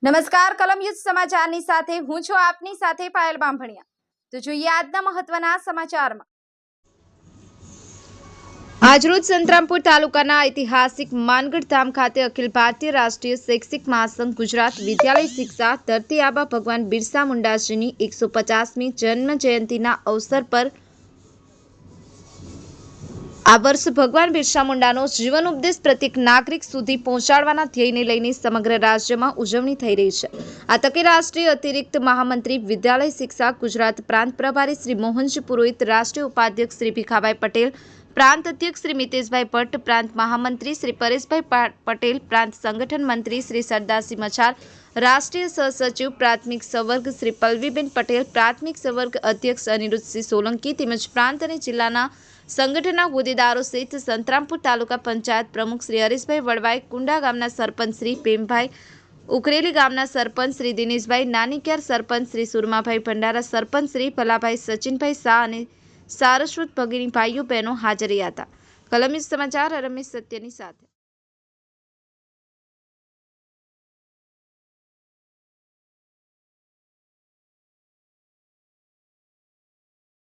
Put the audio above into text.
નમસ્કાર કલમયુદ્ધ સમાચારની સાથે હું છું આપની સાથે પાયલ બામભણિયા। તો જોઈએ આજના મહત્વના સમાચારમાં। આજરોજ સંતરામપુર તાલુકાના ઐતિહાસિક માનગઢ ધામ ખાતે અખિલ ભારતીય રાષ્ટ્રીય શૈક્ષિક મહાસંઘ ગુજરાત વિદ્યાલય શિક્ષા ધરતી આબા ભગવાન બિરસા મુંડાજીની 150મી જન્મ જયંતિના અવસર પર આ વર્ષ ભગવાન બિરસા મુંડાનો જીવન ઉપદેશ પ્રત્યેક નાગરિક સુધી પહોંચાડવાના ધ્યેયને લઈને સમગ્ર રાજ્યમાં ઉજવણી થઈ રહી છે। આ તકે રાષ્ટ્રીય અતિરિક્ત મહામંત્રી વિદ્યાલય શિક્ષા ગુજરાત પ્રાંત પ્રભારી શ્રી મોહનજી પુરોહિત, રાષ્ટ્રીય ઉપાધ્યક્ષ શ્રી ભીખાભાઈ પટેલ, પ્રાંત અધ્યક્ષ શ્રી મિતેશભાઈ ભટ્ટ, પ્રાંત મહામંત્રી શ્રી પરેશભાઈ પટેલ, પ્રાંત સંગઠન મંત્રી શ્રી સરદારસિંહ મછાર, રાષ્ટ્રીય સહસચિવ પ્રાથમિક સંવર્ગ શ્રી પલ્લવીબેન પટેલ, પ્રાથમિક સંવર્ગ અધ્યક્ષ અનિરુદ્ધસિંહ સોલંકી તેમજ પ્રાંત અને જિલ્લાના સંગઠનના હોદ્દેદારો સહિત સંતરામપુર તાલુકા પંચાયત પ્રમુખ શ્રી હરીશભાઈ વડવાઈ, કુંડા ગામના સરપંચ શ્રી પ્રેમભાઈ, ઉકરેલી ગામના સરપંચ શ્રી દિનેશભાઈ, નાનીક્યાર સરપંચ શ્રી સુરમાભાઈ ભંડારા, સરપંચ શ્રી ભલાભાઈ સચિનભાઈ શાહ અને સારસ્વત ભગીની ભાઈઓ બહેનો હાજર રહ્યા હતા। કલમયુદ્ધ સમાચાર રમેશ સત્યની સાથે।